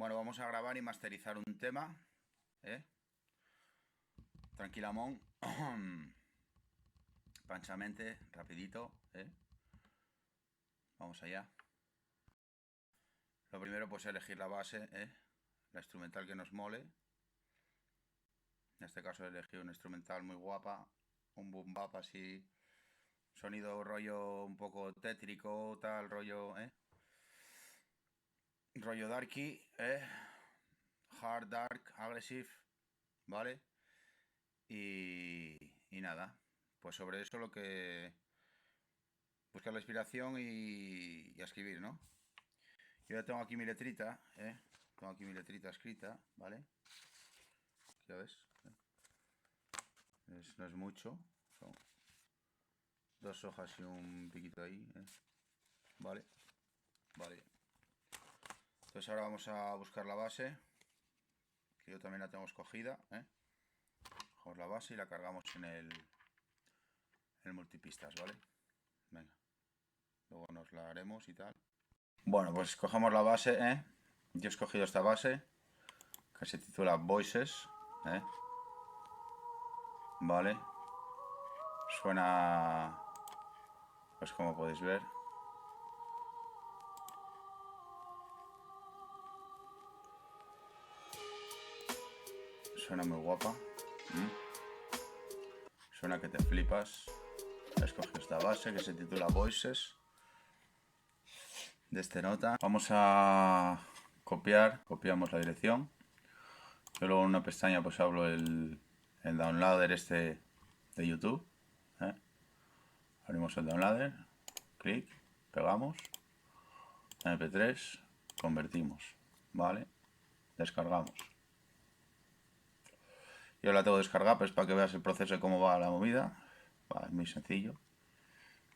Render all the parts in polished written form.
Bueno, vamos a grabar y masterizar un tema, ¿eh? Tranquilamón, panchamente, rapidito, ¿eh? Vamos allá. Lo primero, pues elegir la base, ¿eh? La instrumental que nos mole. En este caso he elegido una instrumental muy guapa, un boom bap así, sonido rollo un poco tétrico, tal, rollo, rollo darky, hard, dark, aggressive, ¿vale? Y nada, pues sobre eso lo que... buscar la inspiración y a escribir, ¿no? Yo ya tengo aquí mi letrita, tengo aquí mi letrita escrita, ¿vale? Ya ves, no es mucho, son 2 hojas y un piquito ahí, Vale, vale. Entonces ahora vamos a buscar la base, que yo también la tengo escogida, Cogemos la base y la cargamos en el multipistas, ¿vale? Venga, luego nos la haremos y tal. Bueno, pues cogemos la base, Yo he escogido esta base, que se titula Voices, Vale. Suena, pues como podéis ver, suena muy guapa. Suena que te flipas. He escogido esta base que se titula Voices, de este nota. Vamos a copiamos la dirección. Yo luego en una pestaña pues abro el downloader este de YouTube, abrimos el downloader, clic, pegamos, mp3, convertimos, vale, descargamos. Yo la tengo descargada pues para que veas el proceso de cómo va la movida. Vale, es muy sencillo.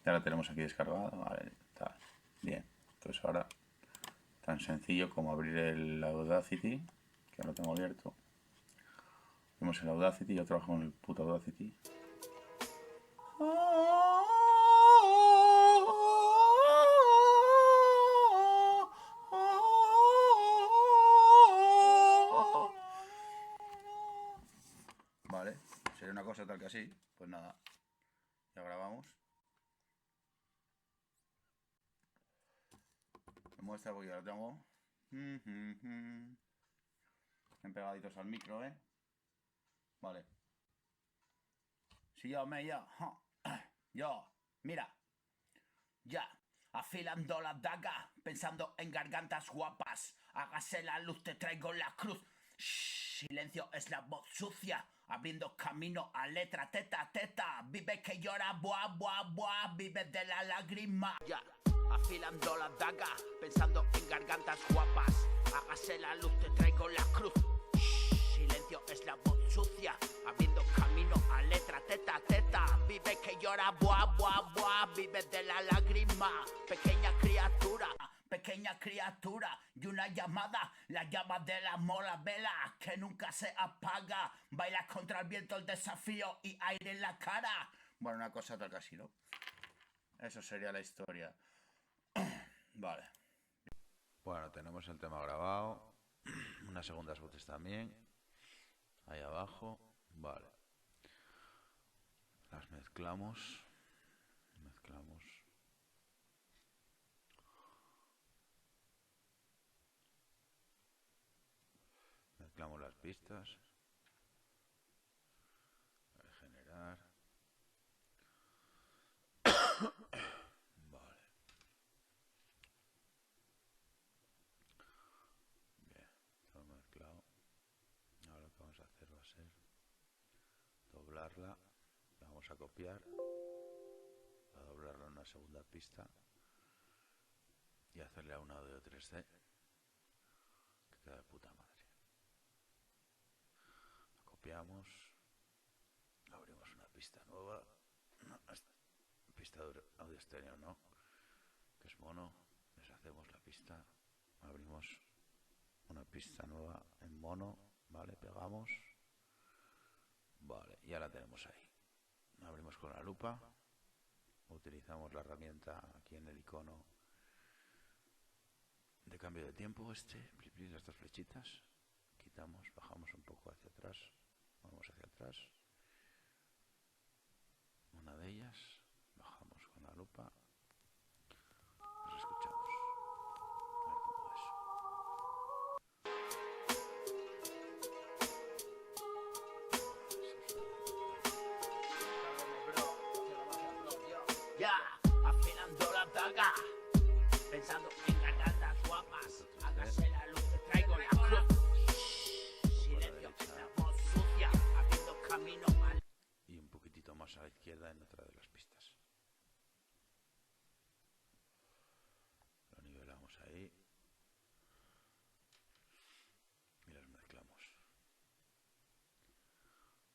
Ya la tenemos aquí descargada, vale, tal. Bien, entonces ahora tan sencillo como abrir el Audacity, que lo tengo abierto. Vemos el Audacity, yo trabajo en el puto Audacity. Vale, sería una cosa tal que así, pues nada, ya grabamos. Me muestra porque ya lo tengo. Bien pegaditos al micro, Vale. Si yo yo, mira, ya, afilando la daga, pensando en gargantas guapas. Hágase la luz, te traigo la cruz. Shh, silencio es la voz sucia, abriendo camino a letra teta, teta. Vive que llora, buah, buah, buah, vive de la lágrima. Ya, afilando la daga, pensando en gargantas guapas. Hágase la luz, te traigo la cruz. Shh, silencio es la voz sucia, abriendo camino a letra teta, teta. Vive que llora, buah, buah, buah, vive de la lágrima. Pequeña criatura, y una llamada, la llama de la mola vela, que nunca se apaga. Baila contra el viento el desafío y aire en la cara. Bueno, una cosa tal que así, ¿no? Eso sería la historia. Vale. Bueno, tenemos el tema grabado, unas segundas voces también, ahí abajo, vale. Las mezclamos. Mezclamos las pistas. Regenerar. Vale. Bien, todo mezclado. Ahora lo que vamos a hacer va a ser doblarla. La vamos a copiar. A doblarla en una segunda pista. Y hacerle a un audio 3D. Que queda de puta madre. La copiamos. Abrimos una pista nueva. No, pista de audio estéreo no, que es mono. Deshacemos la pista, abrimos una pista nueva en mono, vale, pegamos, vale, ya la tenemos ahí. Abrimos con la lupa, utilizamos la herramienta aquí en el icono de cambio de tiempo las dos flechitas, quitamos, bajamos un poco hacia atrás, vamos hacia atrás, una de ellas, bajamos con la lupa, nos escuchamos, a ver cómo va eso. Ya, afilando la daga, pensando en ganadas guapas. Hágase la luz, te traigo la cruz. Silencio, la voz sucia, abriendo camino mal. Y un poquitito más a la izquierda en otra de las pistas. Lo nivelamos ahí y las mezclamos.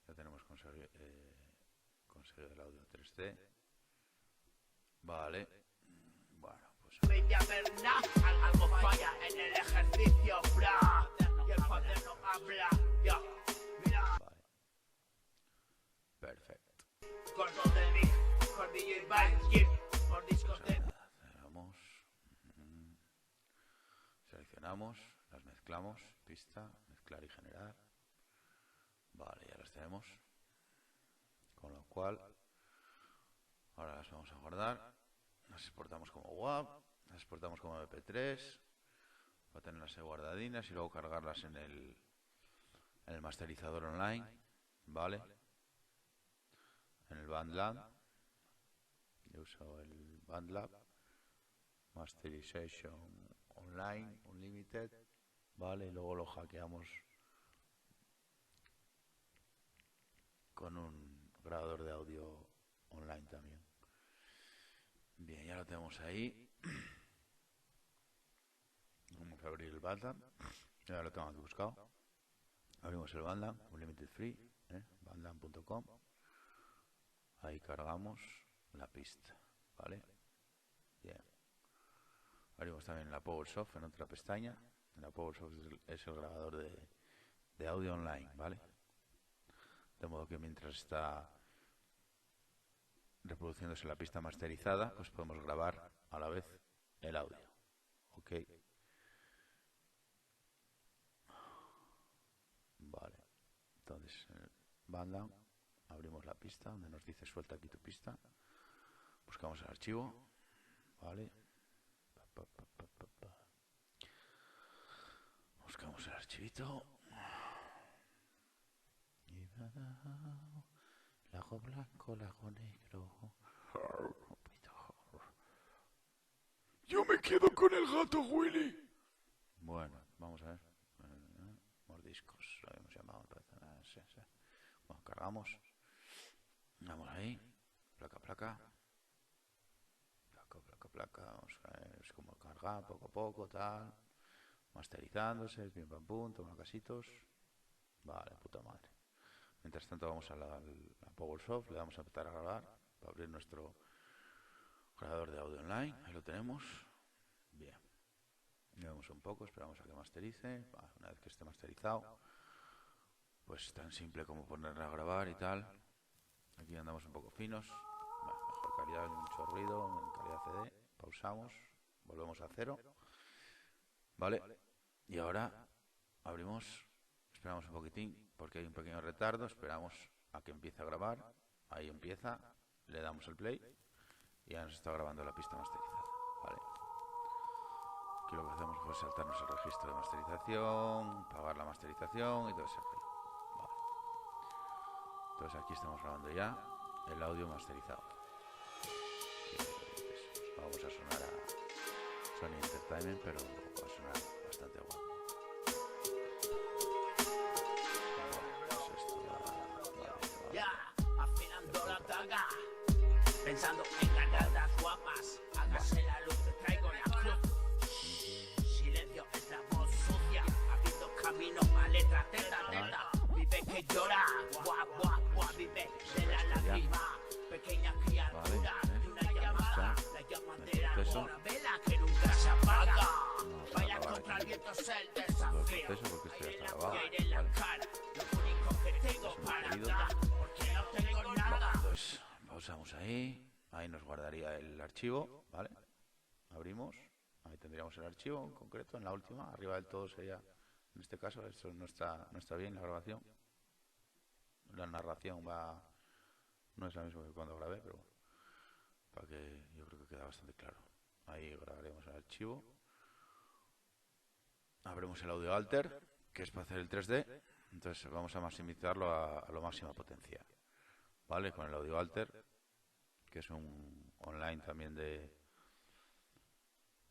Ya tenemos conseguido el audio 3D. Vale. Bueno, pues Vete a ver nada, algo falla en el ejercicio, bra. Y el poder no habla, ya, mira. vale. Perfecto. Gordo de mí, Cordillo y Valkyrie, por discos de... Cerramos. Seleccionamos, las mezclamos, pista, mezclar y generar. Vale, ya las tenemos. Con lo cual, ahora las vamos a guardar. Las exportamos como WAV, las exportamos como MP3. Va a tenerlas ahí guardadinas y luego cargarlas en el masterizador online. Vale. En el BandLab. Yo uso el BandLab. Masterization Online Unlimited. Vale, y luego lo hackeamos con un grabador de audio online también. Bien, ya lo tenemos ahí. Vamos a abrir el BandLab. Ya lo tengo aquí buscado. Abrimos el BandLab, Unlimited Free, bandlab.com. Ahí cargamos la pista, ¿vale? Bien. Abrimos también la PowerSoft en otra pestaña. La PowerSoft es el grabador de audio online, ¿vale? De modo que mientras está reproduciéndose la pista masterizada, pues podemos grabar a la vez el audio. Ok. Vale. Entonces, en el BandLab abrimos la pista donde nos dice suelta aquí tu pista. Buscamos el archivo. Vale. Buscamos el archivito. Y lago blanco, lago negro. Yo me quedo con el gato Willy. Bueno, vamos a ver. Mordiscos, lo habíamos llamado. Bueno, cargamos. Vamos ahí. Placa. Vamos a ver, es como cargar poco a poco, tal. Masterizándose, pim pam pum, toma casitos. Vale, puta madre. Mientras tanto vamos a la PowerSoft, le vamos a empezar a grabar para abrir nuestro grabador de audio online. Ahí lo tenemos. Bien. Llevamos un poco, esperamos a que masterice. Una vez que esté masterizado, pues tan simple como ponerle a grabar y tal. Aquí andamos un poco finos. Mejor calidad, mucho ruido, en calidad CD. Pausamos, volvemos a cero. Vale. Y ahora abrimos, esperamos un poquitín porque hay un pequeño retardo. Esperamos a que empiece a grabar. Ahí empieza, le damos el play y ya nos está grabando la pista masterizada. Vale. Aquí lo que hacemos fue saltarnos el registro de masterización, pagar la masterización y todo ese rollo. Vale. Entonces aquí estamos grabando ya el audio masterizado. Vamos a sonar a Sony Entertainment, pero va a sonar bastante guapo. Ya, afilando la daga, pensando en ganadas guapas. Hágase la luz, te traigo la cruz. Silencio es la voz sucia, abriendo camino a letra, teta. Vive que llora, guap, vive de la lágrima. Pequeña criatura, de una llamada, la llamadera, una vela que nunca se apaga. Vaya contra el viento es el desafío. Aire en la cara, lo único que tengo para dar, porque no tengo nada. Pues pausamos ahí nos guardaría el archivo, ¿vale? Abrimos, Ahí tendríamos el archivo en concreto, en la última, arriba del todo sería, en este caso, esto no está bien, la grabación. La narración no es la misma que cuando grabé, pero bueno, para que yo creo que queda bastante claro. Ahí grabaremos el archivo. Abrimos el audio alter, que es para hacer el 3D. Entonces vamos a maximizarlo a lo máxima potencia. ¿Vale? Con el audio alter, que es un online también de...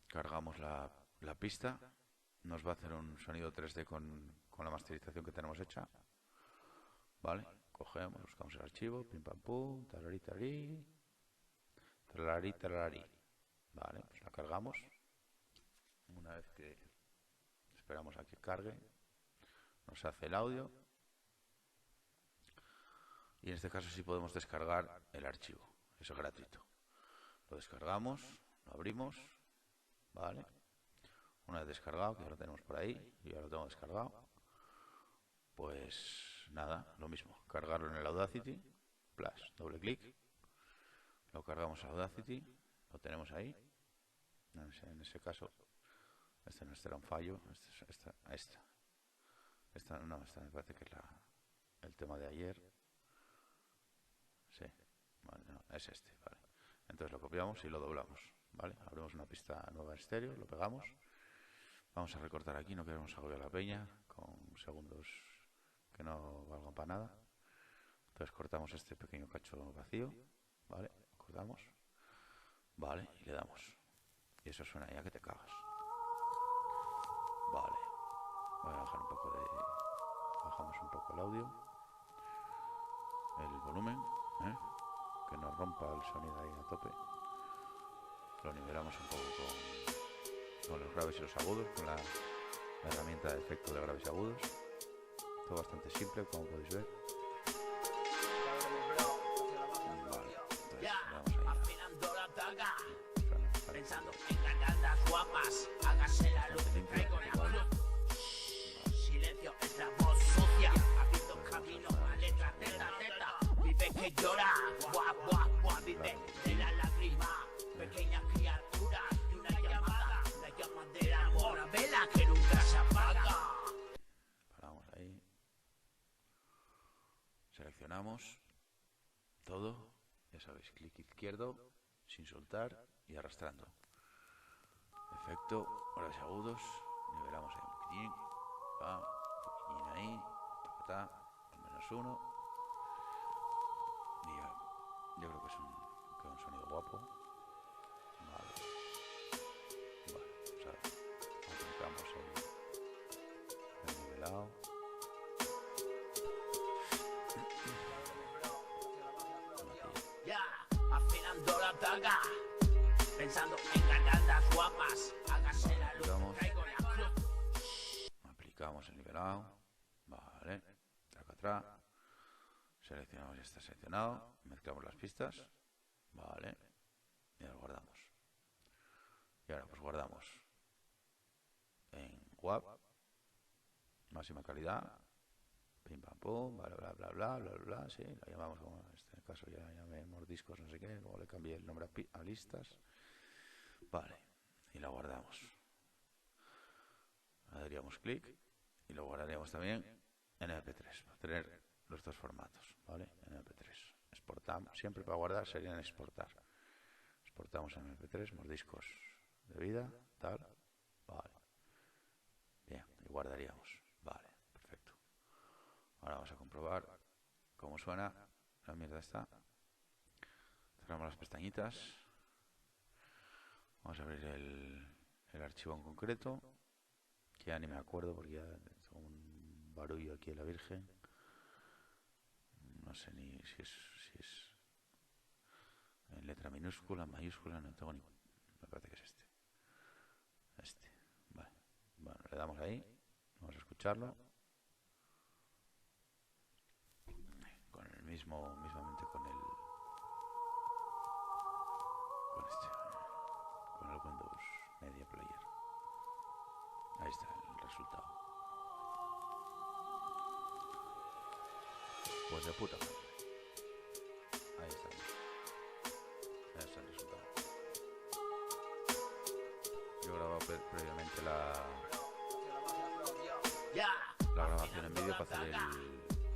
Cargamos la pista. Nos va a hacer un sonido 3D con la masterización que tenemos hecha. ¿Vale? Cogemos, buscamos el archivo, pim pam pum, tararí, tararí, tararí, tararí. Vale, pues la cargamos. Una vez que esperamos a que cargue, nos hace el audio. Y en este caso sí podemos descargar el archivo. Eso es gratuito. Lo descargamos, lo abrimos. Vale. Una vez descargado, que ya lo tenemos por ahí, yo ya lo tengo descargado. Pues nada, lo mismo. Cargarlo en el Audacity. Plus, doble clic. Lo cargamos a Audacity. Lo tenemos ahí. En ese caso, este no será un fallo. Esta me parece que es el tema de ayer. Sí, vale, no, es este, vale. Entonces lo copiamos y lo doblamos, ¿vale? Abrimos una pista nueva en estéreo, lo pegamos. Vamos a recortar aquí, no queremos agobiar la peña con segundos que no valgan para nada. Entonces cortamos este pequeño cacho vacío, ¿vale? Cortamos, vale, y le damos. Y eso suena ya que te cagas. Vale, voy a bajar un poco bajamos un poco el audio, el volumen, que nos rompa el sonido ahí a tope. Lo nivelamos un poco con los graves y los agudos, con la herramienta de efecto de graves y agudos. Todo bastante simple, como podéis ver. Vale, entonces, afinando la daga, pensando en ganadas guapas, hágase la luz, te traigo la cruz. Silencio es la voz sucia, abriendo camino a letra, teta, teta. Vive que llora, guap, guap, guap, vive de la lágrima. Pequeña criatura y una llamada, la llama del amor, la vela que nunca se apaga. Paramos ahí. Seleccionamos todo, ya sabéis, clic izquierdo, sin soltar y arrastrando. Efecto, graves y agudos, nivelamos ahí un poquitín, un poquitín ahí, al -1. Y yo creo que es un sonido guapo. Vale, pues ahora aplicamos el nivelado. Ya, afinando la daga, pensando en ganadas guapas, hágase la luz, Vamos. traigo la cruz. Aplicamos el nivelado. Vale, traca atrás. Seleccionamos, ya está seleccionado. Mezclamos las pistas. Vale, y lo guardamos. Y ahora pues guardamos en WAV, máxima calidad, pim pam pum, bla bla bla bla bla bla, sí, la llamamos como en este caso ya llamemos discos, no sé qué, luego le cambié el nombre a listas. Vale, y la guardamos. Le daríamos clic y lo guardaríamos también en MP3 para tener los dos formatos, ¿vale? En MP3. Exportamos, siempre para guardar sería en exportar. Exportamos en MP3, los discos de vida, tal, vale. Bien, y guardaríamos, vale, perfecto. Ahora vamos a comprobar cómo suena. La mierda está. Cerramos las pestañitas. Vamos a abrir el archivo en concreto, que ya ni me acuerdo porque ya tengo un barullo aquí en la Virgen. No sé ni si es en letra minúscula, mayúscula, no tengo ni... Me parece que es este. Vale. Bueno, le damos ahí. Vamos a escucharlo. Mismamente con el Windows Media Player. Ahí está el resultado. Pues de puta madre. Ahí estamos. Ahí está el resultado. Yo grababa previamente la grabación en vídeo para hacer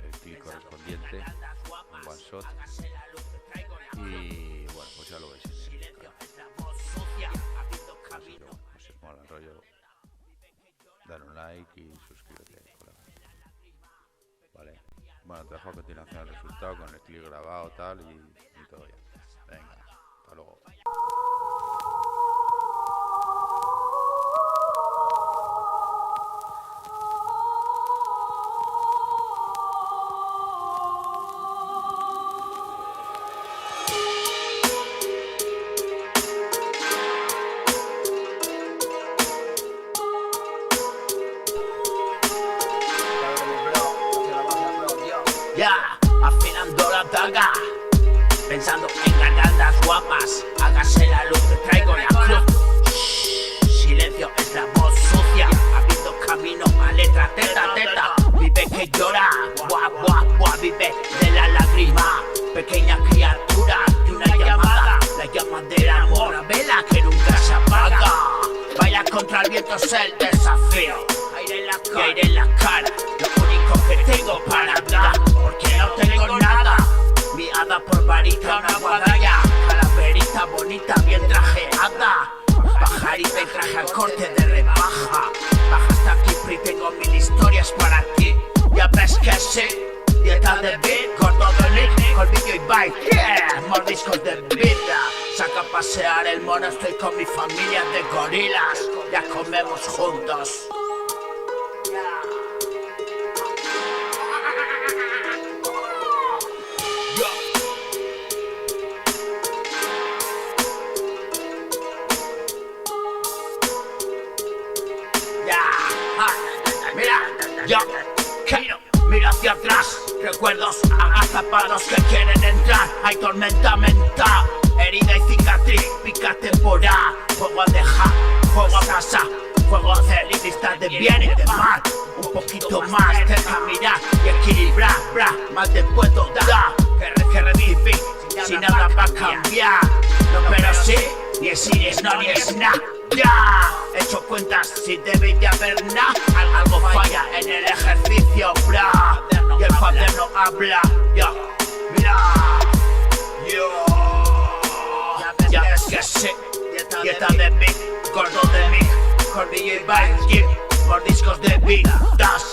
el clic correspondiente, un one shot. Y bueno, pues ya lo veis en el canal. Así que bueno, pues si os mola el rollo, dale un like y suscríbete, colega. Vale, bueno, te dejo a continuación el resultado con el clip grabado tal y todo ya. Venga, hasta luego. Ya, afilando la daga, pensando en gargantas guapas. Hágase la luz, te traigo la cruz. Silencio es la voz sucia, abriendo camino a letra, teta. Vive que llora, buah, vive de la lágrima. Pequeña criatura de una llamada, la llama del amor, la vela que nunca se apaga. Baila contra el viento es el desafío, aire en la cara, lo único que tengo para dar, porque no tengo nada. Mi hada por varita, una guadaña, calaverita bonita, bien trajeada. Pajarita y traje al corte de rebaja. Baja hasta Kipri, tengo 1000 historias para ti. Ya ves que sí, dieta de beat, gordo de lick, colmillo y bite, yeah, mordiscos de vida. Saca a pasear el mono, estoy con mi familia de gorilas. Ya comemos juntos. Mira, mira hacia atrás, recuerdos agazapados que quieren entrar. Hay tormenta mental, herida y cicatriz, pica temporada. Juego a dejar, juego a casa, juego a hacer listas de bien y de mal. Un poquito más, deja mirar y equilibrar, más te puedo dar que recibir, si nada va a cambiar. No, pero sí, ni es sí, ni es no, ni es nada. Ya, he hecho cuentas si debe de haber nada. Algo falla en el ejercicio, bra. Y el cuaderno habla, ya, mira. Ya ves que sí, dieta de big, gordo de mic, colmillo y bike, mordiscos de vida.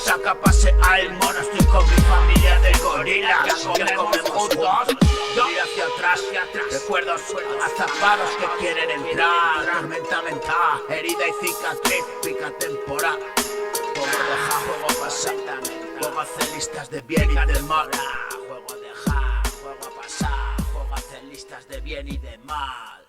Saca pase al mono, estoy con mi familia de gorilas. Ya comemos juntos. Mira hacia atrás, recuerdos agazapados que quieren entrar. Tormenta mental, herida y cicatriz, pica temporada. Juego a dejar, juego a pasar, juego a hacer listas de bien y de mal. Juego a dejar, juego a pasar, juego a hacer listas de bien y de mal.